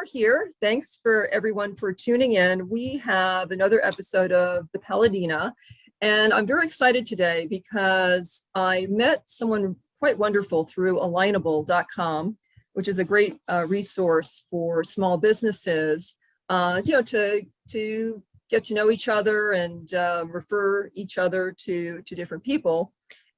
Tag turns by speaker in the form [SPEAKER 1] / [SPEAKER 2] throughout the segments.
[SPEAKER 1] here. Thanks for everyone for tuning in. We have another episode of The Paladina, and I'm very excited today because I met someone quite wonderful through alignable.com, which is a great resource for small businesses, to get to know each other and refer each other to different people.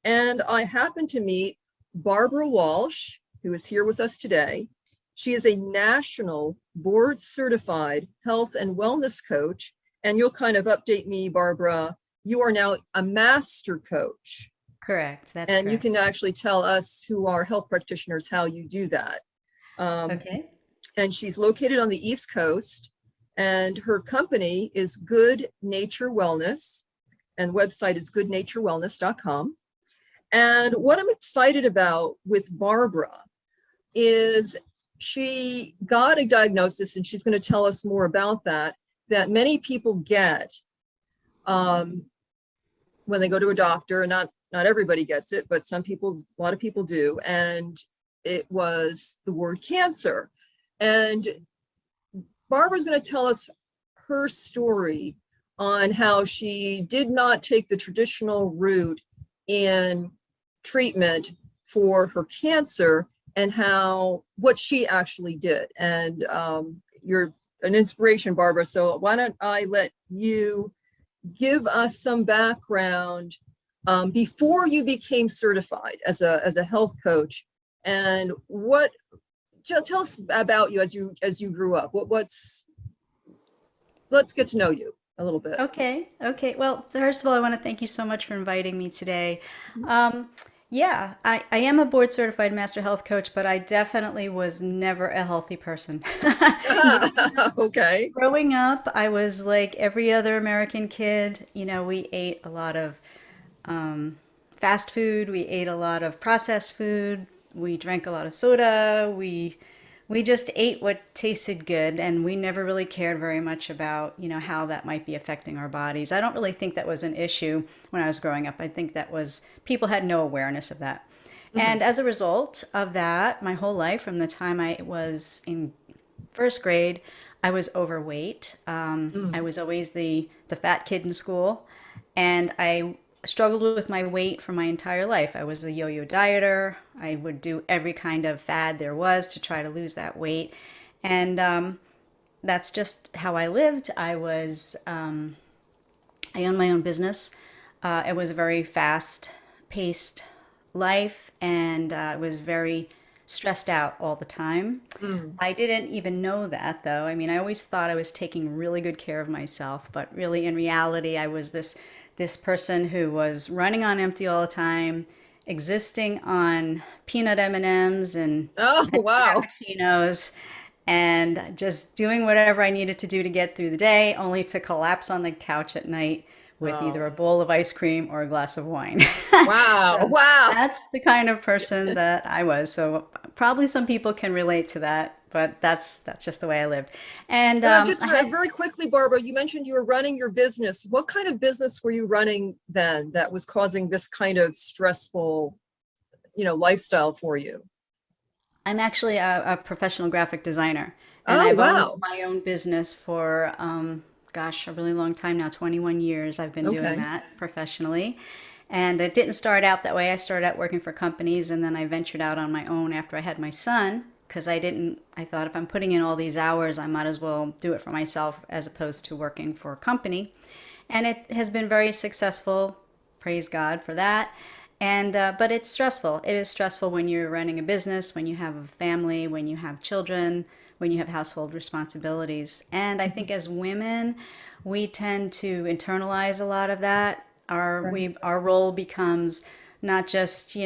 [SPEAKER 1] And I happened to meet Barbara Walsh, who is here with us today. She is a national board certified health and wellness coach. And you'll kind of update me, Barbara. You are now a master coach.
[SPEAKER 2] Correct. That's
[SPEAKER 1] And you
[SPEAKER 2] correct.
[SPEAKER 1] can actually tell us who are health practitioners how you do that.
[SPEAKER 2] Okay.
[SPEAKER 1] And she's located on the East Coast. And her company is Good Nature Wellness. And website is goodnaturewellness.com. And what I'm excited about with Barbara is she got a diagnosis, and she's going to tell us more about that many people get when they go to a doctor. And not everybody gets it, but a lot of people do. And it was the word cancer. And Barbara's going to tell us her story on how she did not take the traditional route in treatment for her cancer, and what she actually did. And you're an inspiration, Barbara. So why don't I let you give us some background before you became certified as a health coach, and tell us about you as you grew up. Let's get to know you a little bit.
[SPEAKER 2] Okay. Okay. Well, first of all, I want to thank you so much for inviting me today. Um, yeah, I am a board certified master health coach, but I definitely was never a healthy person. You know,
[SPEAKER 1] Okay.
[SPEAKER 2] growing up, I was like every other American kid. We ate a lot of um, fast food. We ate a lot of processed food. We drank a lot of soda. We just ate what tasted good, and we never really cared very much about, how that might be affecting our bodies. I don't really think that was an issue when I was growing up. I think that was people had no awareness of that.
[SPEAKER 1] Mhm.
[SPEAKER 2] And as a result of that, my whole life, from the time I was in first grade, I was overweight. I
[SPEAKER 1] Mm.
[SPEAKER 2] was always the fat kid in school, and I struggled with my weight for my entire life. I was a yo-yo dieter. I would do every kind of fad there was to try to lose that weight, and that's just how I lived. I owned my own business. It was a very fast-paced life, and I was very stressed out all the time.
[SPEAKER 1] Mm.
[SPEAKER 2] I didn't even know that, though. I mean, I always thought I was taking really good care of myself, but really, in reality, I was this person who was running on empty all the time, existing on peanut M&Ms and
[SPEAKER 1] Oh,
[SPEAKER 2] venti
[SPEAKER 1] wow.
[SPEAKER 2] cappuccinos, and just doing whatever I needed to do to get through the day, only to collapse on the couch at night with either
[SPEAKER 1] Oh,
[SPEAKER 2] a bowl of ice cream or a glass of wine.
[SPEAKER 1] wow.
[SPEAKER 2] So
[SPEAKER 1] Wow.
[SPEAKER 2] that's the kind of person that I was. So probably some people can relate to that, but that's just the way I lived. And
[SPEAKER 1] Just
[SPEAKER 2] I had
[SPEAKER 1] very quickly, Barbara, you mentioned you were running your business. What kind of business were you running then that was causing this kind of stressful, lifestyle for you?
[SPEAKER 2] I'm actually a professional graphic designer, and
[SPEAKER 1] Oh,
[SPEAKER 2] I've owned
[SPEAKER 1] wow.
[SPEAKER 2] my own business for, gosh, a really long time now, 21 years I've been doing
[SPEAKER 1] Okay.
[SPEAKER 2] that professionally. And it didn't start out that way. I started out working for companies, and then I ventured out on my own after I had my son, because I thought if I'm putting in all these hours, I might as well do it for myself as opposed to working for a company. And it has been very successful. Praise God for that. And but it's stressful. It is stressful when you're running a business, when you have a family, when you have children, when you have household responsibilities. And I
[SPEAKER 1] Mhm.
[SPEAKER 2] think as women, we tend to internalize a lot of that.
[SPEAKER 1] Right.
[SPEAKER 2] Our role becomes not just,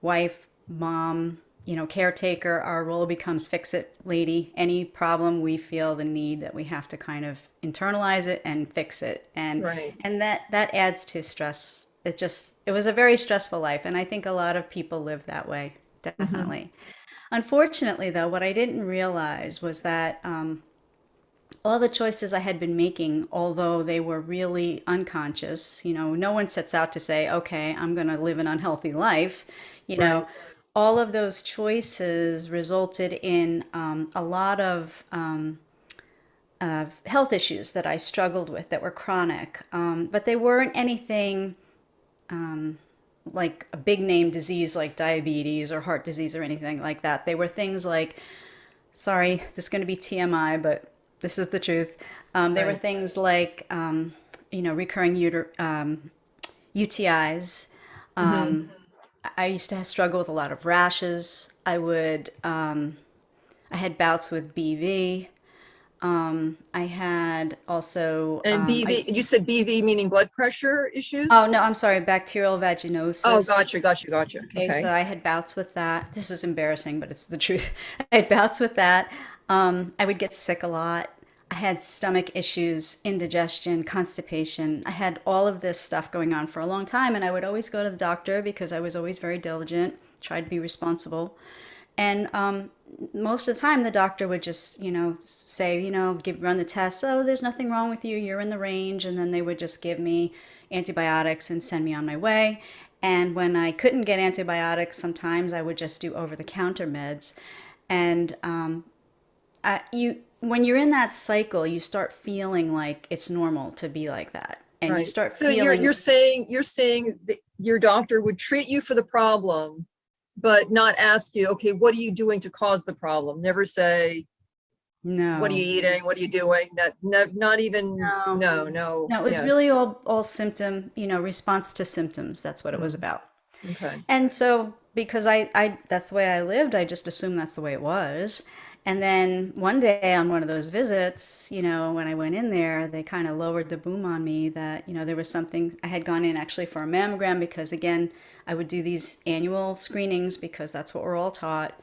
[SPEAKER 2] wife, mom, caretaker. Our role becomes fix it lady. Any problem, we feel the need that we have to kind of internalize it and fix it.
[SPEAKER 1] Right.
[SPEAKER 2] And that adds to stress. It was a very stressful life, and I think a lot of people live that way,
[SPEAKER 1] Hmm.
[SPEAKER 2] definitely. Unfortunately, though, what I didn't realize was that all the choices I had been making, although they were really unconscious, no one sets out to say, okay, I'm going to live an unhealthy life, you know,
[SPEAKER 1] Right.
[SPEAKER 2] all of those choices resulted in a lot of health issues that I struggled with that were chronic, but they weren't anything like a big name disease like diabetes or heart disease or anything like that. They were things like, sorry, this is going to be TMI, but this is the truth. They were
[SPEAKER 1] Right.
[SPEAKER 2] things like, recurring UTIs.
[SPEAKER 1] Hmm.
[SPEAKER 2] I used to struggle with a lot of rashes. I had bouts with BV. I had also,
[SPEAKER 1] And BV, you said BV meaning blood pressure
[SPEAKER 2] oh
[SPEAKER 1] issues?
[SPEAKER 2] no, I'm sorry, bacterial
[SPEAKER 1] Oh,
[SPEAKER 2] vaginosis.
[SPEAKER 1] gotcha, gotcha, gotcha.
[SPEAKER 2] Okay, so
[SPEAKER 1] Okay.
[SPEAKER 2] I had bouts with that. This is embarrassing, but it's the truth. I had bouts with that. I would get sick a lot. I had stomach issues, indigestion, constipation. I had all of this stuff going on for a long time, and I would always go to the doctor because I was always very diligent, tried to be responsible. And most of the time, the doctor would just, say, run the tests. Oh, there's nothing wrong with you. You're in the range. And then they would just give me antibiotics and send me on my way. And when I couldn't get antibiotics, sometimes I would just do over-the-counter meds. And when you're in that cycle, you start feeling like it's normal to be like that, and you
[SPEAKER 1] Right.
[SPEAKER 2] start
[SPEAKER 1] So you're
[SPEAKER 2] feeling.
[SPEAKER 1] you're saying that your doctor would treat you for the problem, but not ask you, okay, what are you doing to cause the problem? Never say, what are you
[SPEAKER 2] No,
[SPEAKER 1] eating? What are you doing? That no, not even
[SPEAKER 2] no,
[SPEAKER 1] no, no,
[SPEAKER 2] no. It was
[SPEAKER 1] yeah.
[SPEAKER 2] really all symptom, response to symptoms. That's what it was
[SPEAKER 1] Mm,
[SPEAKER 2] about.
[SPEAKER 1] okay.
[SPEAKER 2] And so, because I that's the way I lived, I just assumed that's the way it was. And then one day on one of those visits, when I went in there, they kind of lowered the boom on me that, there was something. I had gone in actually for a mammogram because, again, I would do these annual screenings because that's what we're all taught.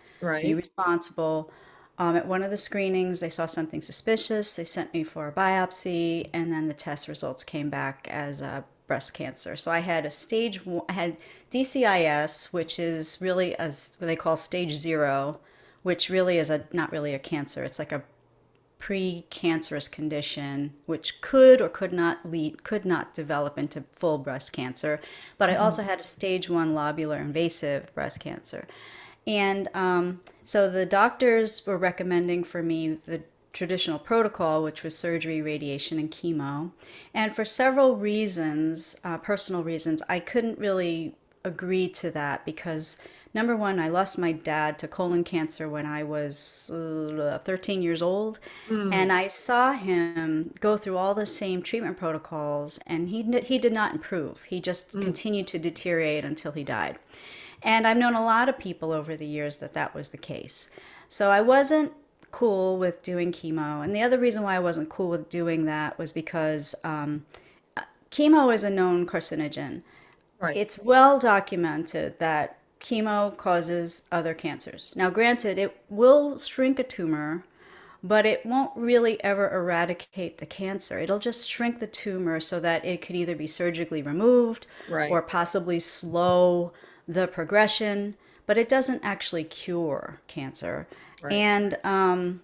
[SPEAKER 2] Be
[SPEAKER 1] Right.
[SPEAKER 2] responsible. At one of the screenings, they saw something suspicious. They sent me for a biopsy, and then the test results came back as breast cancer. So I had I had DCIS, which is really as what they call stage 0, which really is not really a cancer. It's like a precancerous condition, which could or could not develop into full breast cancer. But I
[SPEAKER 1] Hmm.
[SPEAKER 2] also had a stage 1 lobular invasive breast cancer. And so the doctors were recommending for me the traditional protocol, which was surgery, radiation, and chemo. And for several reasons, personal reasons, I couldn't really agree to that because number one, I lost my dad to colon cancer when I was 13 years old. And
[SPEAKER 1] Mm,
[SPEAKER 2] I saw him go through all the same treatment protocols, and he did not improve. He just
[SPEAKER 1] mm,
[SPEAKER 2] continued to deteriorate until he died. And I've known a lot of people over the years that that was the case. So I wasn't cool with doing chemo. And the other reason why I wasn't cool with doing that was because chemo is a known carcinogen.
[SPEAKER 1] right.
[SPEAKER 2] It's well documented that chemo causes other cancers. Now, granted, it will shrink a tumor, but it won't really ever eradicate the cancer. It'll just shrink the tumor so that it could either be surgically removed or
[SPEAKER 1] Right.
[SPEAKER 2] possibly slow the progression, but it doesn't actually cure cancer.
[SPEAKER 1] Right.
[SPEAKER 2] And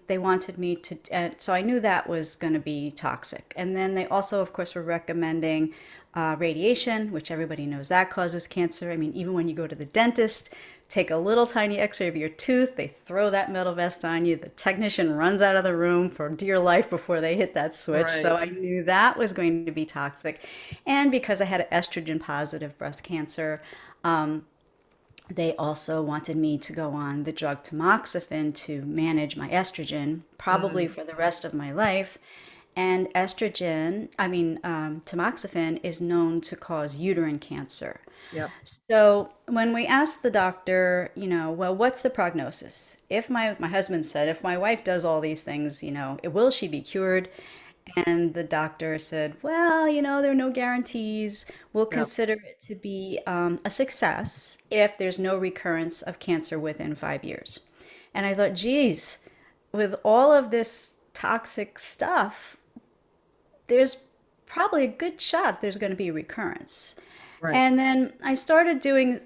[SPEAKER 2] they wanted me to, so I knew that was going to be toxic. And then they also, of course, were recommending radiation, which everybody knows that causes cancer. I mean, even when you go to the dentist, take a little tiny x-ray of your tooth, they throw that metal vest on you, the technician runs out of the room for dear life before they hit that switch. So
[SPEAKER 1] Right.
[SPEAKER 2] I knew that was going to be toxic. And because I had estrogen positive breast cancer, they also wanted me to go on the drug tamoxifen to manage my estrogen, probably
[SPEAKER 1] Mm,
[SPEAKER 2] for the rest of my life. And tamoxifen is known to cause uterine cancer.
[SPEAKER 1] yep.
[SPEAKER 2] So when we asked the doctor, well, what's the prognosis? If my husband said, if my wife does all these things, will she be cured? And the doctor said, well, there are no guarantees. We'll
[SPEAKER 1] Yep.
[SPEAKER 2] consider it to be a success if there's no recurrence of cancer within 5 years. And I thought, geez, with all of this toxic stuff, there's probably a good shot there's going to be recurrence.
[SPEAKER 1] Right.
[SPEAKER 2] And then I started doing,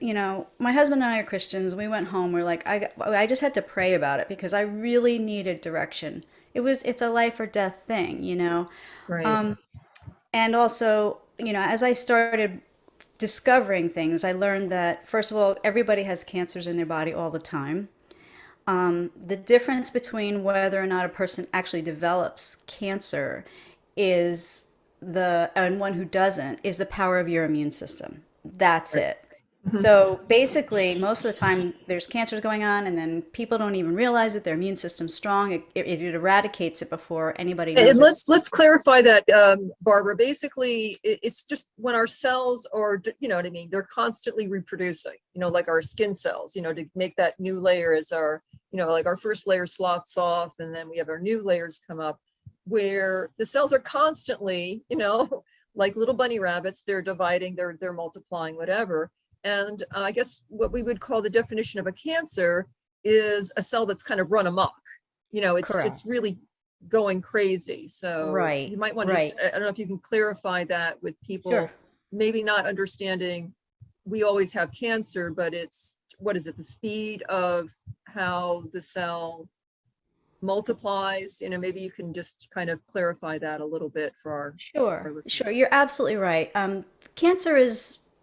[SPEAKER 2] my husband and I are Christians. We went home. We're like, I just had to pray about it because I really needed direction. It's a life or death thing.
[SPEAKER 1] Right.
[SPEAKER 2] And also, as I started discovering things, I learned that, first of all, everybody has cancers in their body all the time. The difference between whether or not a person actually develops cancer is and one who doesn't is the power of your immune system. That's
[SPEAKER 1] Right.
[SPEAKER 2] it.
[SPEAKER 1] Mhm.
[SPEAKER 2] So basically, most of the time, there's cancers going on, and then people don't even realize that their immune system's strong. It eradicates it before anybody
[SPEAKER 1] And
[SPEAKER 2] knows it.
[SPEAKER 1] let's clarify that, Barbara. Basically, it's just when our cells are, you know what I mean, they're constantly reproducing, you know, like our skin cells, you know, to make that new layer as our, you know, like our first layer slots off, and then we have our new layers come up, where the cells are constantly, you know, like little bunny rabbits, they're dividing, they're multiplying, whatever. And I guess what we would call the definition of a cancer is a cell that's kind of run amok. You know,
[SPEAKER 2] Correct.
[SPEAKER 1] it's really going crazy. So
[SPEAKER 2] Right,
[SPEAKER 1] you might want to just,
[SPEAKER 2] right.
[SPEAKER 1] I don't know if you can clarify that with
[SPEAKER 2] Sure.
[SPEAKER 1] people maybe not understanding we always have cancer, but it's, what is it, the speed of how the cell multiplies, you know, maybe you can just kind of clarify that a little bit for our
[SPEAKER 2] Sure,
[SPEAKER 1] listeners.
[SPEAKER 2] sure. You're absolutely right. Cancer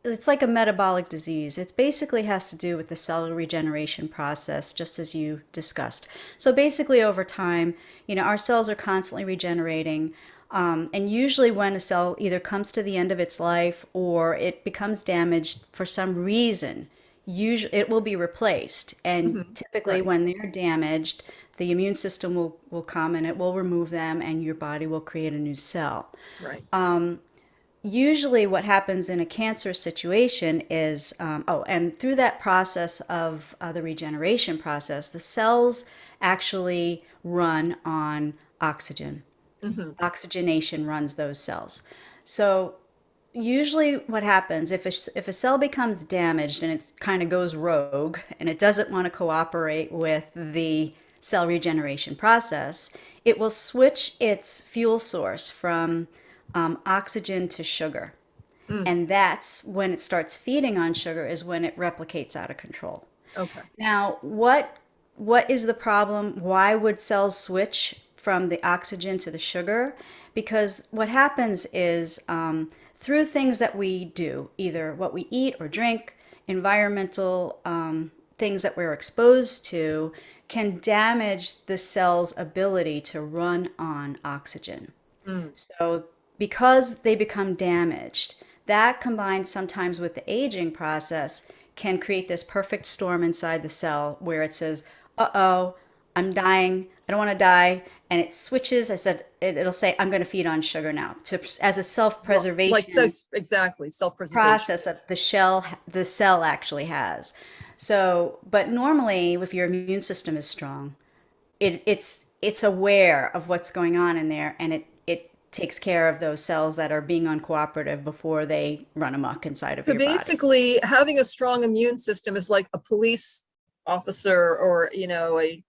[SPEAKER 2] it's like a metabolic disease. It basically has to do with the cell regeneration process, just as you discussed. So basically, over time, our cells are constantly regenerating. And usually, when a cell either comes to the end of its life or it becomes damaged for some reason, usually it will be replaced. And
[SPEAKER 1] Mhm.
[SPEAKER 2] typically,
[SPEAKER 1] Right,
[SPEAKER 2] when they're damaged, the immune system will come and it will remove them, and your body will create a new cell.
[SPEAKER 1] right.
[SPEAKER 2] Usually, what happens in a cancer situation is, and through that process of the regeneration process, the cells actually run on oxygen.
[SPEAKER 1] Hmm.
[SPEAKER 2] Oxygenation runs those cells. So usually what happens if a cell becomes damaged and it kind of goes rogue and it doesn't want to cooperate with the cell regeneration process, it will switch its fuel source from oxygen to sugar.
[SPEAKER 1] Mm.
[SPEAKER 2] And that's when it starts feeding on sugar is when it replicates out of control.
[SPEAKER 1] Okay.
[SPEAKER 2] Now, what is the problem? Why would cells switch from the oxygen to the sugar? Because what happens is through things that we do, either what we eat or drink, environmental things that we're exposed to, can damage the cell's ability to run on oxygen.
[SPEAKER 1] Mm.
[SPEAKER 2] So, because they become damaged, that combined sometimes with the aging process can create this perfect storm inside the cell where it says, uh oh, I'm dying. I don't want to die. And it switches. It'll say, I'm going to feed on sugar now as a self
[SPEAKER 1] Well, like, so
[SPEAKER 2] preservation
[SPEAKER 1] exactly, self-preservation.
[SPEAKER 2] process of the cell actually has. So, but normally, if your immune system is strong, it's aware of what's going on in there, and it takes care of those cells that are being uncooperative before they run amok inside of
[SPEAKER 1] So
[SPEAKER 2] your body.
[SPEAKER 1] basically, having a strong immune system is like a police officer, or, a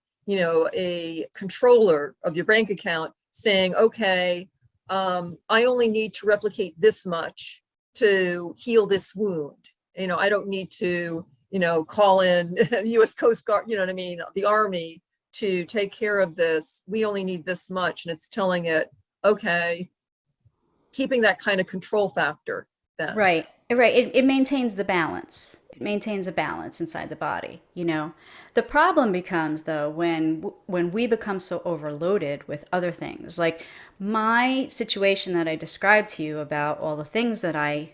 [SPEAKER 1] controller of your bank account saying, okay, I only need to replicate this much to heal this wound. I don't need to, call in US Coast Guard, you know what I mean, the Army to take care of this. We only need this much. And it's telling it, okay, keeping that kind of control factor then.
[SPEAKER 2] Right, right. It maintains the balance. It maintains a balance inside the body, The problem becomes though when we become so overloaded with other things. Like my situation that I described to you about all the things that I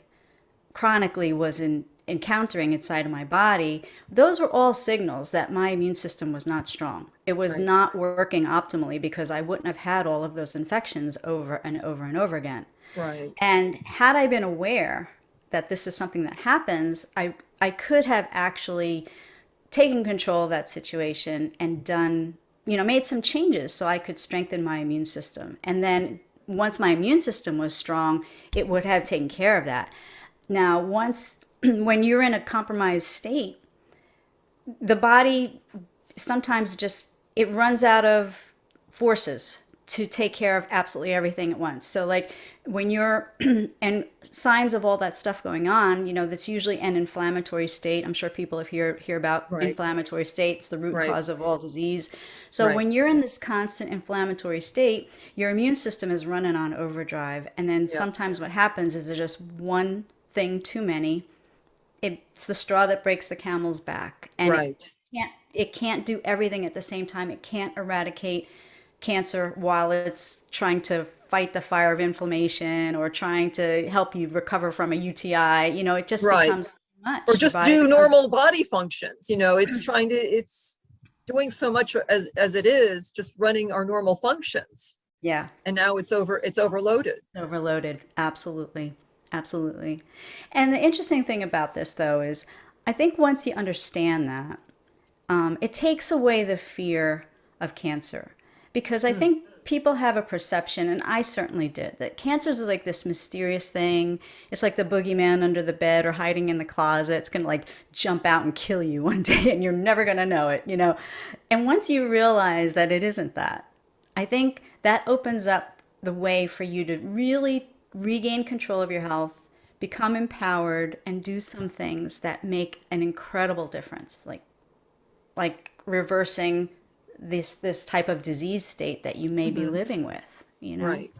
[SPEAKER 2] chronically was encountering inside of my body, those were all signals that my immune system was not strong. It was
[SPEAKER 1] Right.
[SPEAKER 2] not working optimally because I wouldn't have had all of those infections over and over and over again.
[SPEAKER 1] Right.
[SPEAKER 2] And had I been aware that this is something that happens, I could have actually taken control of that situation and made some changes so I could strengthen my immune system. And then once my immune system was strong, it would have taken care of that. Now, when you're in a compromised state, the body sometimes just it runs out of forces to take care of absolutely everything at once. So like when you're and signs of all that stuff going on, that's usually an inflammatory state. I'm sure people have hear about
[SPEAKER 1] Right.
[SPEAKER 2] inflammatory states, the root
[SPEAKER 1] Right.
[SPEAKER 2] cause of all disease. So
[SPEAKER 1] Right.
[SPEAKER 2] when you're in this constant inflammatory state, your immune system is running on overdrive. And then
[SPEAKER 1] Yeah.
[SPEAKER 2] sometimes what happens is there's just one thing too many it's the straw that breaks the camel's back, and
[SPEAKER 1] Right.
[SPEAKER 2] it can't do everything at the same time. It can't eradicate cancer while it's trying to fight the fire of inflammation or trying to help you recover from a UTI. It just
[SPEAKER 1] Right.
[SPEAKER 2] becomes too
[SPEAKER 1] Or
[SPEAKER 2] much. Your
[SPEAKER 1] just
[SPEAKER 2] body
[SPEAKER 1] do
[SPEAKER 2] becomes,
[SPEAKER 1] normal body functions. It's doing so much as it is, just running our normal functions.
[SPEAKER 2] yeah,
[SPEAKER 1] And now it's overloaded.
[SPEAKER 2] overloaded. Absolutely. Absolutely. And the interesting thing about this, though, is I think once you understand that, it takes away the fear of cancer because I
[SPEAKER 1] Mm.
[SPEAKER 2] think people have a perception, and I certainly did, that cancer is like this mysterious thing. It's like the boogeyman under the bed or hiding in the closet. It's going to like jump out and kill you one day and you're never going to know it. And once you realize that it isn't that, I think that opens up the way for you to really regain control of your health, become empowered, and do some things that make an incredible difference. Like reversing this type of disease state that you may be
[SPEAKER 1] Hmm.
[SPEAKER 2] living with.
[SPEAKER 1] Right.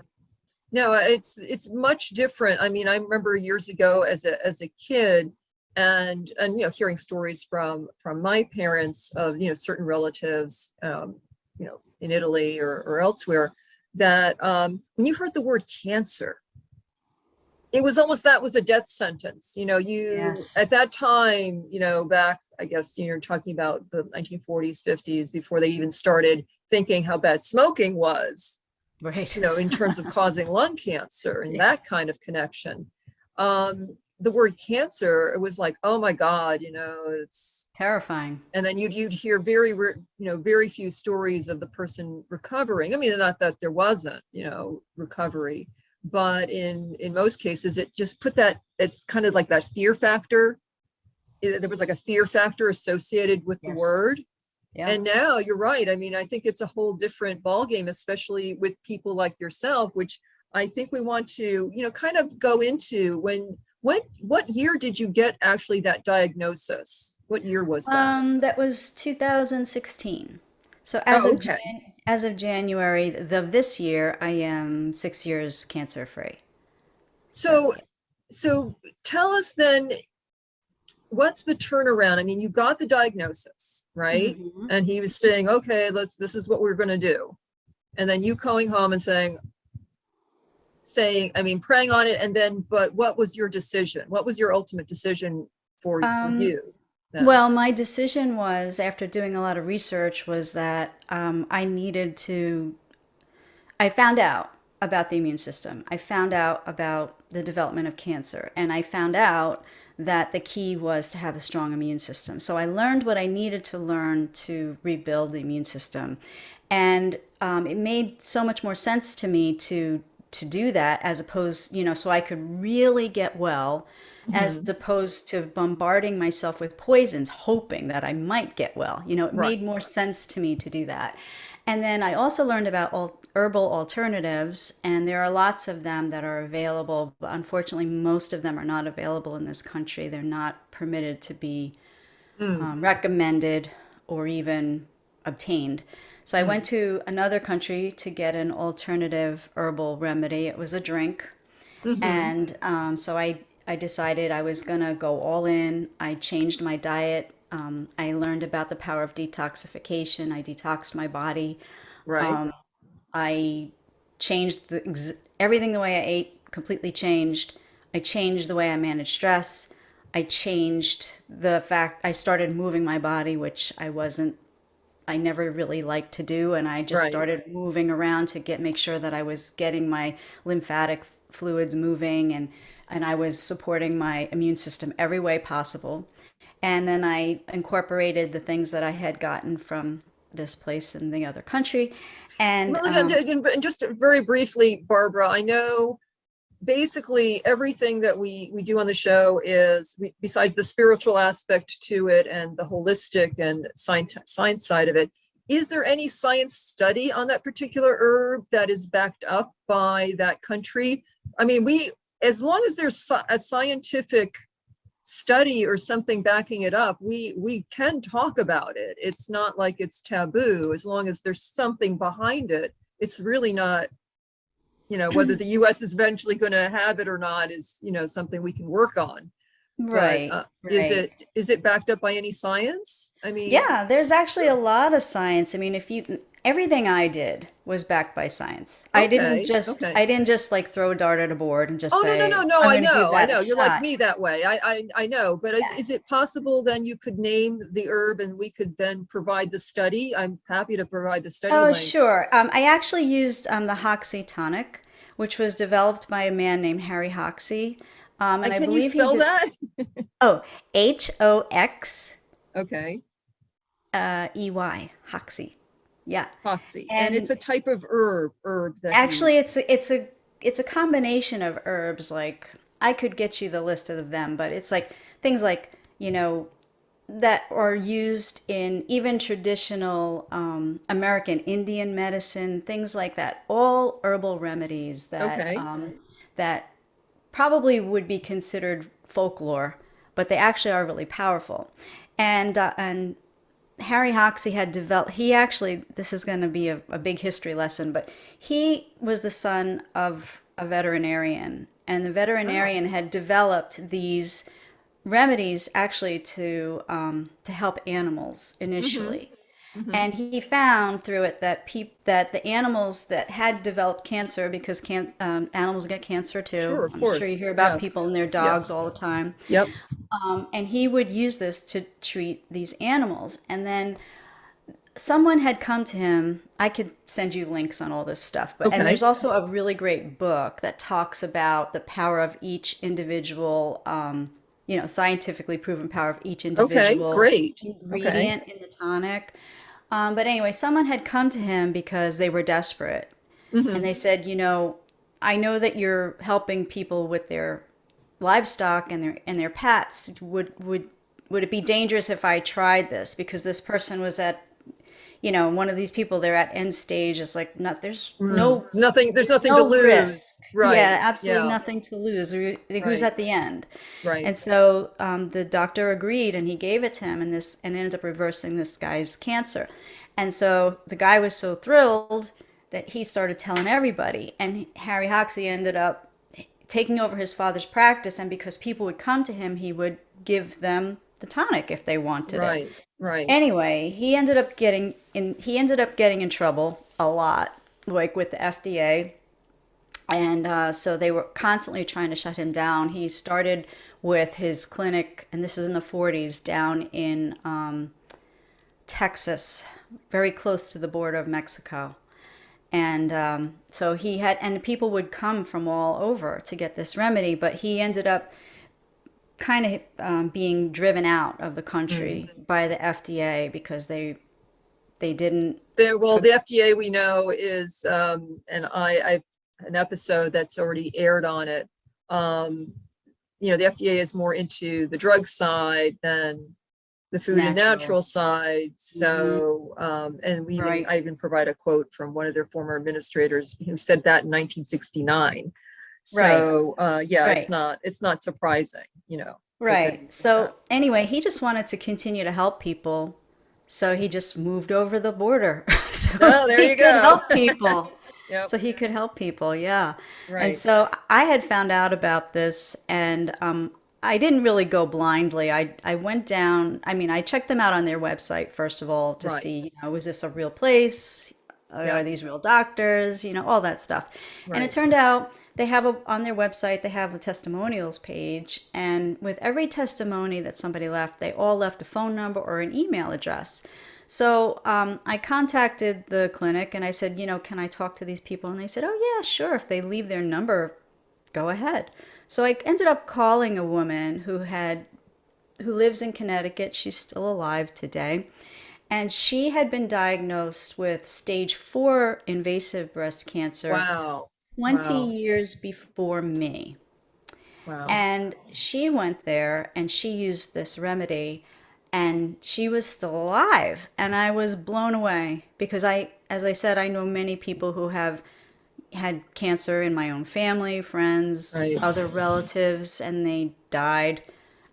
[SPEAKER 1] No, it's much different. I mean, I remember years ago as a kid, and hearing stories from my parents of certain relatives, in Italy or elsewhere, that when you heard the word cancer, it was almost that was a death sentence. You
[SPEAKER 2] Yes.
[SPEAKER 1] at that time, back, I guess, you're talking about the 1940s, 50s, before they even started thinking how bad smoking was,
[SPEAKER 2] Right.
[SPEAKER 1] in terms of causing lung cancer and
[SPEAKER 2] Yeah.
[SPEAKER 1] that kind of connection. The word cancer, it was like, oh my God, it's,
[SPEAKER 2] Terrifying.
[SPEAKER 1] and then you'd hear very few stories of the person recovering. I mean, not that there wasn't, recovery, but in most cases, it just put that, it's kind of like that fear factor. There was like a fear factor associated with the
[SPEAKER 2] Yes.
[SPEAKER 1] word.
[SPEAKER 2] Yeah.
[SPEAKER 1] And now you're right. I mean, I think it's a whole different ballgame, especially with people like yourself, which I think we want to, kind of go into what year did you get actually that diagnosis? What year was that?
[SPEAKER 2] That was 2016. So
[SPEAKER 1] Oh, okay.
[SPEAKER 2] as of January of this year, I am 6 years cancer free. So
[SPEAKER 1] So so tell us then, what's the turnaround? I mean, you got the diagnosis, right?
[SPEAKER 2] Mhm.
[SPEAKER 1] And he was saying, okay, this is what we're going to do. And then you going home and I mean, praying on it. And then, but what was your decision? What was your ultimate decision for
[SPEAKER 2] Um,
[SPEAKER 1] you then?
[SPEAKER 2] well, my decision was, after doing a lot of research, was that I found out about the immune system. I found out about the development of cancer, and I found out that the key was to have a strong immune system. So I learned what I needed to learn to rebuild the immune system, and it made so much more sense to me to do that, as opposed, so I could really get well, as
[SPEAKER 1] Mhm.
[SPEAKER 2] opposed to bombarding myself with poisons, hoping that I might get well. It made
[SPEAKER 1] Right.
[SPEAKER 2] more sense to me to do that. And then I also learned about herbal alternatives, and there are lots of them that are available. But unfortunately, most of them are not available in this country. They're not permitted to be
[SPEAKER 1] Mm,
[SPEAKER 2] recommended or even obtained. So I went
[SPEAKER 1] mm,
[SPEAKER 2] to another country to get an alternative herbal remedy. It was a drink.
[SPEAKER 1] mhm.
[SPEAKER 2] And so I decided I was going to go all in. I changed my diet. I learned about the power of detoxification. I detoxed my body.
[SPEAKER 1] Right.
[SPEAKER 2] I changed everything the way I ate, completely changed. I changed the way I managed stress. I changed the fact I started moving my body, which I never really liked to do. And I just
[SPEAKER 1] Right.
[SPEAKER 2] started moving around to make sure that I was getting my lymphatic fluids moving, and I was supporting my immune system every way possible. And then I incorporated the things that I had gotten from this place in the other country. And
[SPEAKER 1] Well, and just very briefly, Barbara, I know basically everything that we do on the show is, besides the spiritual aspect to it and the holistic and science side of it, is there any science study on that particular herb that is backed up by that country? I mean, as long as there's a scientific study or something backing it up, we can talk about it. It's not like it's taboo. As long as there's something behind it, it's really not, whether the US is eventually going to have it or not is, something we can work on. but
[SPEAKER 2] Right,
[SPEAKER 1] is
[SPEAKER 2] right.
[SPEAKER 1] it backed up by any science? I mean,
[SPEAKER 2] Yeah, there's actually a
[SPEAKER 1] sure.
[SPEAKER 2] lot of science. I mean, if you everything I did was backed by science.
[SPEAKER 1] Okay, okay.
[SPEAKER 2] I didn't just like throw a dart at a board and just
[SPEAKER 1] Oh, no, no,
[SPEAKER 2] say,
[SPEAKER 1] no, no,
[SPEAKER 2] I'm going to give
[SPEAKER 1] I
[SPEAKER 2] that a
[SPEAKER 1] know. You're like
[SPEAKER 2] shot.
[SPEAKER 1] me that way. I know. But is it possible then you could name the herb and we could then provide the study? I'm happy to provide the study
[SPEAKER 2] Oh,
[SPEAKER 1] link.
[SPEAKER 2] sure. I actually used the Hoxsey tonic, which was developed by a man named Harry Hoxsey. And
[SPEAKER 1] And
[SPEAKER 2] I
[SPEAKER 1] can you
[SPEAKER 2] believe he
[SPEAKER 1] spell
[SPEAKER 2] did,
[SPEAKER 1] that?
[SPEAKER 2] oh, Hoxey,
[SPEAKER 1] Okay.
[SPEAKER 2] Hoxsey. Yeah.
[SPEAKER 1] Hoxsey. And it's
[SPEAKER 2] And
[SPEAKER 1] a type of herb that he,
[SPEAKER 2] actually, it's a combination of herbs. Like I could get you the list of them, but it's like things like, you know, that are used in even traditional American Indian medicine, things like that. All herbal remedies
[SPEAKER 1] okay.
[SPEAKER 2] that probably would be considered folklore, but they actually are really powerful. And Harry Hoxsey had developed, he actually, this is going to be a big history lesson, but he was the son of a veterinarian. And the
[SPEAKER 1] Wow.
[SPEAKER 2] veterinarian had developed these remedies actually to help animals
[SPEAKER 1] Mm-hmm.
[SPEAKER 2] initially.
[SPEAKER 1] Mm-hmm.
[SPEAKER 2] And he found through it that that the animals that had developed cancer, because animals get cancer too.
[SPEAKER 1] Sure, of
[SPEAKER 2] I'm sure you
[SPEAKER 1] course.
[SPEAKER 2] hear about people
[SPEAKER 1] Yes.
[SPEAKER 2] and their dogs
[SPEAKER 1] Yes.
[SPEAKER 2] all the time.
[SPEAKER 1] Yep.
[SPEAKER 2] And he would use this to treat these animals. And then someone had come to him. I could send you links on all this stuff, but and there's
[SPEAKER 1] Okay.
[SPEAKER 2] also a really great book that talks about the power of each individual, scientifically proven power of each
[SPEAKER 1] Okay.
[SPEAKER 2] individual
[SPEAKER 1] Great. Okay.
[SPEAKER 2] ingredient in the tonic. But anyway, someone had come to him because they were desperate, and
[SPEAKER 1] Mm-hmm.
[SPEAKER 2] they said, I know that you're helping people with their livestock and their pets. Would it be dangerous if I tried this? Because this person was at one of these people, they're at end stage. It's like, not,
[SPEAKER 1] Mm. Nothing, there's
[SPEAKER 2] there's
[SPEAKER 1] nothing to
[SPEAKER 2] no
[SPEAKER 1] lose.
[SPEAKER 2] risk. Yeah,
[SPEAKER 1] Right.
[SPEAKER 2] absolutely
[SPEAKER 1] Yeah.
[SPEAKER 2] nothing to lose. Who's
[SPEAKER 1] Right.
[SPEAKER 2] at the end?
[SPEAKER 1] Right.
[SPEAKER 2] And so the doctor agreed, and he gave it to him, and ended up reversing this guy's cancer. And so the guy was so thrilled that he started telling everybody, and Harry Hoxsey ended up taking over his father's practice. And because people would come to him, he would give them the tonic if they wanted it.
[SPEAKER 1] Right. Right.
[SPEAKER 2] Anyway, he ended up getting in trouble a lot, like with the FDA, and so they were constantly trying to shut him down. He started with his clinic, and this is in the 40s, down in Texas, very close to the border of Mexico. And so he had, and people would come from all over to get this remedy, but he ended up kind of being driven out of the
[SPEAKER 1] Mm.
[SPEAKER 2] country by the FDA because they didn't.
[SPEAKER 1] Well, the FDA we know is, and I've an episode that's already aired on it. Um, the FDA is more into the drug side than the food and
[SPEAKER 2] Natural.
[SPEAKER 1] natural side.
[SPEAKER 2] Hmm.
[SPEAKER 1] So, and
[SPEAKER 2] Right.
[SPEAKER 1] I even provide a quote from one of their former administrators who said that in 1969.
[SPEAKER 2] Right.
[SPEAKER 1] So, yeah,
[SPEAKER 2] Right.
[SPEAKER 1] it's not surprising, that he
[SPEAKER 2] Right.
[SPEAKER 1] did that.
[SPEAKER 2] So anyway, he just wanted to continue to help people. So he just moved over the border so
[SPEAKER 1] Oh, there
[SPEAKER 2] he
[SPEAKER 1] you
[SPEAKER 2] could
[SPEAKER 1] go.
[SPEAKER 2] help people.
[SPEAKER 1] Yep.
[SPEAKER 2] So he could help people, yeah. And
[SPEAKER 1] Right.
[SPEAKER 2] so I had found out about this, and I didn't really go blindly. I went down, I mean, I checked them out on their website, first of all, to
[SPEAKER 1] Right.
[SPEAKER 2] see, is this a real place? Are
[SPEAKER 1] Yep.
[SPEAKER 2] these real doctors? All that stuff. And it
[SPEAKER 1] Right.
[SPEAKER 2] turned out they have on their website, they have a testimonials page. And with every testimony that somebody left, they all left a phone number or an email address. So I contacted the clinic and I said, can I talk to these people? And they said, oh, yeah, sure. If they leave their number, go ahead. So I ended up calling a woman who lives in Connecticut. She's still alive today. And she had been diagnosed with stage 4 invasive breast cancer
[SPEAKER 1] Wow.
[SPEAKER 2] 20
[SPEAKER 1] Wow.
[SPEAKER 2] years before me.
[SPEAKER 1] Wow.
[SPEAKER 2] And she went there and she used this remedy and she was still alive. And I was blown away because as I said, I know many people who have had cancer in my own family, friends,
[SPEAKER 1] Right.
[SPEAKER 2] other relatives, and they died.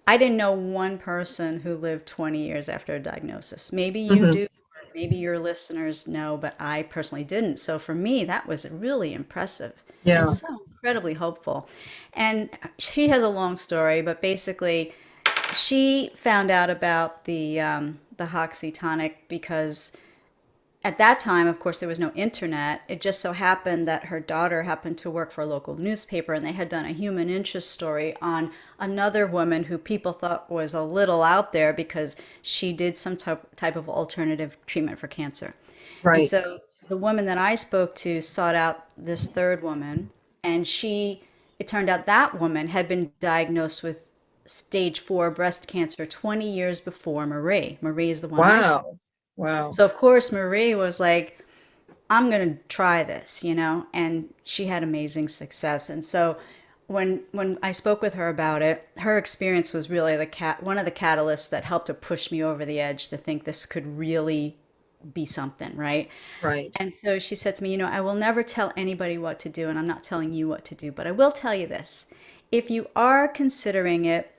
[SPEAKER 2] I didn't know one person who lived 20 years after a diagnosis. Maybe you
[SPEAKER 1] Hmm.
[SPEAKER 2] do, maybe your listeners know, but I personally didn't. So for me, that was really impressive. and
[SPEAKER 1] Yeah.
[SPEAKER 2] so incredibly hopeful. And she has a long story, but basically, she found out about the Hoxsey tonic because at that time, of course, there was no internet. It just so happened that her daughter happened to work for a local newspaper, and they had done a human interest story on another woman who people thought was a little out there because she did some type of alternative treatment for cancer. And
[SPEAKER 1] Right.
[SPEAKER 2] so the woman that I spoke to sought out this third woman, and it turned out that woman had been diagnosed with stage 4 breast cancer 20 years before Marie. Marie is the one I talked.
[SPEAKER 1] Wow. Wow.
[SPEAKER 2] So of course Marie was like, I'm going to try this, and she had amazing success. And so when I spoke with her about it, her experience was really one of the catalysts that helped to push me over the edge to think this could really be something, right?
[SPEAKER 1] Right.
[SPEAKER 2] And so she said to me, I will never tell anybody what to do, and I'm not telling you what to do, but I will tell you this. If you are considering it,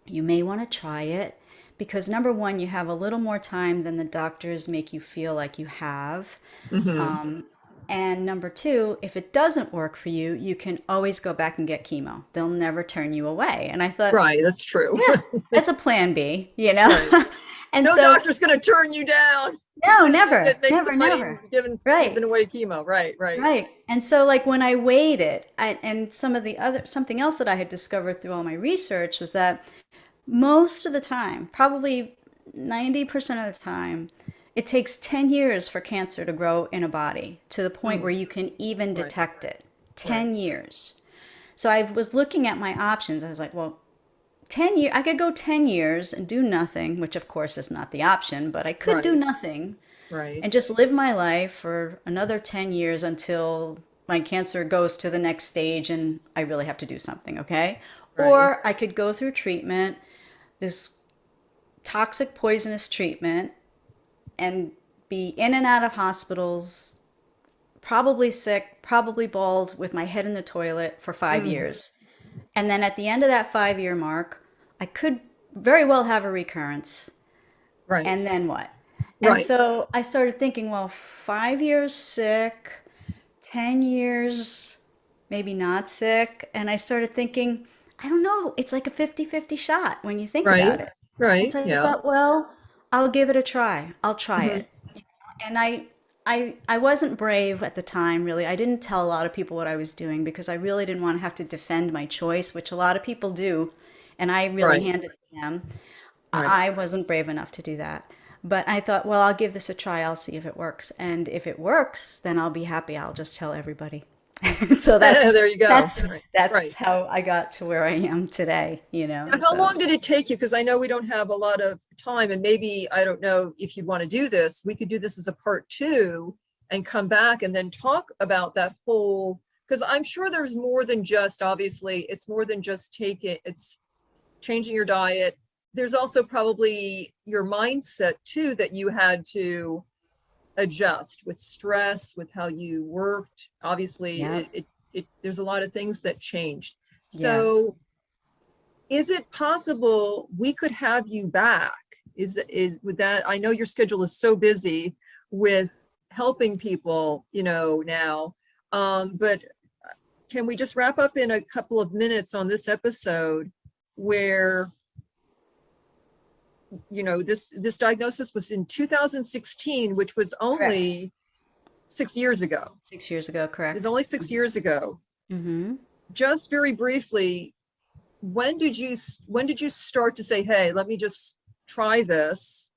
[SPEAKER 2] you may want to try it because number one, you have a little more time than the doctors make you feel like you have.
[SPEAKER 1] Hmm.
[SPEAKER 2] Um, and number two, if it doesn't work for you, you can always go back and get chemo. They'll never turn you away. And I thought,
[SPEAKER 1] Right. That's true.
[SPEAKER 2] yeah, as a plan B, you know?
[SPEAKER 1] Right.
[SPEAKER 2] And
[SPEAKER 1] No
[SPEAKER 2] so,
[SPEAKER 1] doctor's going to turn you down
[SPEAKER 2] no,
[SPEAKER 1] to
[SPEAKER 2] never,
[SPEAKER 1] make
[SPEAKER 2] never,
[SPEAKER 1] some money
[SPEAKER 2] never.
[SPEAKER 1] giving
[SPEAKER 2] Right.
[SPEAKER 1] away chemo. Right. Right.
[SPEAKER 2] Right. And so like when I weighed it, and something else that I had discovered through all my research was that most of the time, probably 90% of the time, it takes 10 years for cancer to grow in a body to the point where
[SPEAKER 1] Mm.
[SPEAKER 2] you can even
[SPEAKER 1] Right.
[SPEAKER 2] detect it.
[SPEAKER 1] Right.
[SPEAKER 2] 10 years. So I was looking at my options. I was like, well, 10 years, I could go 10 years and do nothing, which of course is not the option, but I could do
[SPEAKER 1] Right.
[SPEAKER 2] nothing
[SPEAKER 1] Right.
[SPEAKER 2] and just live my life for another 10 years until my cancer goes to the next stage and I really have to do something, okay?
[SPEAKER 1] Right.
[SPEAKER 2] Or I could go through treatment, this toxic poisonous treatment, and be in and out of hospitals, probably sick, probably bald, with my head in the toilet for five
[SPEAKER 1] Mm.
[SPEAKER 2] years. And then at the end of that 5 year mark, I could very well have a recurrence.
[SPEAKER 1] Right.
[SPEAKER 2] And then what? And
[SPEAKER 1] Right.
[SPEAKER 2] so I started thinking, well, 5 years sick, 10 years maybe not sick. And I started thinking, I don't know, it's like a 50-50 shot when you think about
[SPEAKER 1] Right.
[SPEAKER 2] it. And
[SPEAKER 1] Right.
[SPEAKER 2] so I
[SPEAKER 1] Yeah.
[SPEAKER 2] thought, well, I'll give it a try. I'll try
[SPEAKER 1] Hmm.
[SPEAKER 2] it. And I wasn't brave at the time, really. I didn't tell a lot of people what I was doing because I really didn't want to have to defend my choice, which a lot of people do. And I really
[SPEAKER 1] Right.
[SPEAKER 2] hand it to them.
[SPEAKER 1] Right.
[SPEAKER 2] I wasn't brave enough to do that. But I thought, well, I'll give this a try. I'll see if it works. And if it works, then I'll be happy. I'll just tell everybody. So
[SPEAKER 1] There you go.
[SPEAKER 2] that's
[SPEAKER 1] Right.
[SPEAKER 2] that's
[SPEAKER 1] Right.
[SPEAKER 2] how I got to where I am today,
[SPEAKER 1] Now, how
[SPEAKER 2] So
[SPEAKER 1] long did it take you? Because I know we don't have a lot of time, and maybe, I don't know if you'd want to do this. We could do this as a part two and come back and then talk about that whole, because I'm sure there's more than just, obviously, it's more than just it's changing your diet. There's also probably your mindset too that you had to adjust with stress, with how you worked. Obviously,
[SPEAKER 2] yeah,
[SPEAKER 1] there's a lot of things that changed.
[SPEAKER 2] yes.
[SPEAKER 1] So is it possible we could have you back? With that, I know your schedule is so busy with helping people, now. But can we just wrap up in a couple of minutes on this episode where, this diagnosis was in 2016, which was
[SPEAKER 2] Correct.
[SPEAKER 1] only 6 years ago.
[SPEAKER 2] 6 years ago,
[SPEAKER 1] It's
[SPEAKER 2] correct.
[SPEAKER 1] only 6 years ago.
[SPEAKER 2] Mm-hmm.
[SPEAKER 1] Just very briefly, when did you start to say, hey, let me just try this?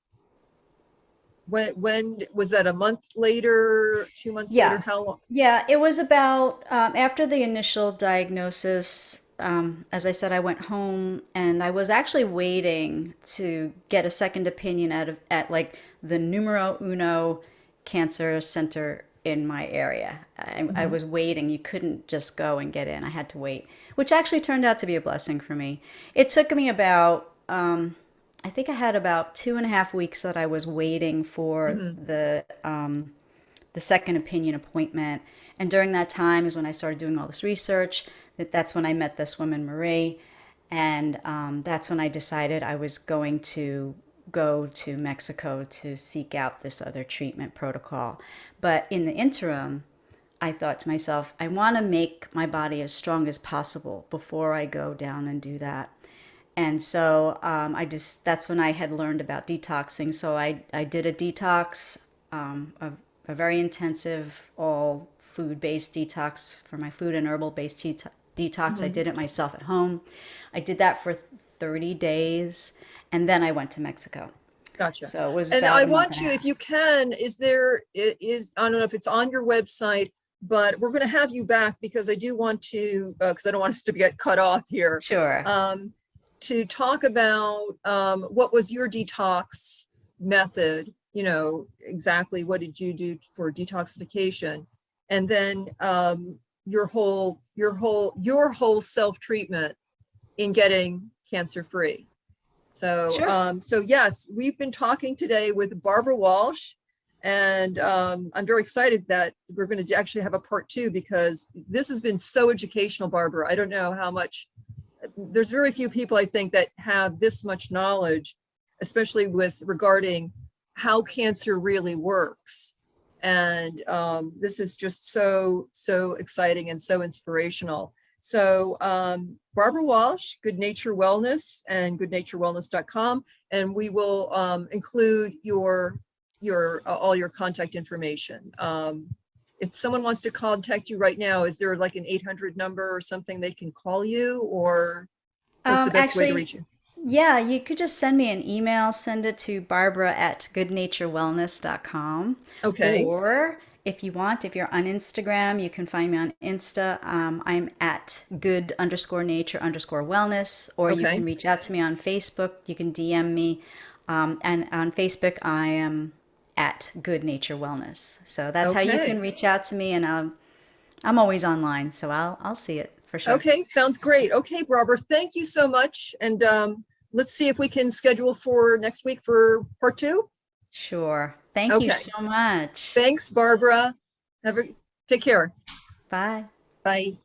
[SPEAKER 1] When was that? A month later, 2 months later?
[SPEAKER 2] Yeah.
[SPEAKER 1] How long?
[SPEAKER 2] Yeah, it was about after the initial diagnosis. As I said, I went home and I was actually waiting to get a second opinion at like the numero uno cancer center in my area. I
[SPEAKER 1] Mhm.
[SPEAKER 2] was waiting. You couldn't just go and get in. I had to wait, which actually turned out to be a blessing for me. It took me about I think I had about 2.5 weeks that I was waiting for
[SPEAKER 1] Mhm.
[SPEAKER 2] the second opinion appointment. And during that time is when I started doing all this research. That's when I met this woman, Marie. And that's when I decided I was going to go to Mexico to seek out this other treatment protocol. But in the interim, I thought to myself, I want to make my body as strong as possible before I go down and do that. And so that's when I had learned about detoxing. So I did a detox, a very intensive, all food based detox for my food and herbal based detox. I
[SPEAKER 1] Mhm.
[SPEAKER 2] did it myself at home. I did that for 30 days. And then I went to Mexico.
[SPEAKER 1] Gotcha.
[SPEAKER 2] So it was
[SPEAKER 1] And
[SPEAKER 2] about
[SPEAKER 1] I
[SPEAKER 2] a month
[SPEAKER 1] want
[SPEAKER 2] and a
[SPEAKER 1] you, if
[SPEAKER 2] half.
[SPEAKER 1] you can, I don't know if it's on your website, but we're going to have you back because I do want to, because I don't want us to get cut off here,
[SPEAKER 2] Sure.
[SPEAKER 1] um, to talk about what was your detox method, exactly what did you do for detoxification, and then your whole self-treatment in getting cancer free. So,
[SPEAKER 2] Sure.
[SPEAKER 1] so yes, we've been talking today with Barbara Walsh, and I'm very excited that we're going to actually have a part two because this has been so educational, Barbara. I don't know how much, there's very few people I think that have this much knowledge, especially with regarding how cancer really works. And this is just so exciting and so inspirational. So Barbara Walsh, Good Nature Wellness and goodnaturewellness.com. And we will include your all your contact information. If someone wants to contact you right now, is there like an 800 number or something they can call you, or what's the best way to
[SPEAKER 2] Actually,
[SPEAKER 1] reach you?
[SPEAKER 2] yeah, you could just send me an email, send it to Barbara at goodnaturewellness.com.
[SPEAKER 1] Okay.
[SPEAKER 2] Or if you want, if you're on Instagram, you can find me on Insta. I'm at good underscore nature underscore wellness, or you can
[SPEAKER 1] Okay.
[SPEAKER 2] reach out to me on Facebook. You can DM me. And on Facebook, I am at Good Nature Wellness. So that's how you can
[SPEAKER 1] Okay.
[SPEAKER 2] reach out to me, and I'm always online, so I'll see it for sure.
[SPEAKER 1] Okay. Sounds great. Okay, Barbara, thank you so much. And let's see if we can schedule for next week for part two.
[SPEAKER 2] Sure. Thank you
[SPEAKER 1] Okay.
[SPEAKER 2] so much.
[SPEAKER 1] Thanks, Barbara. Have a Take care.
[SPEAKER 2] Bye.
[SPEAKER 1] Bye.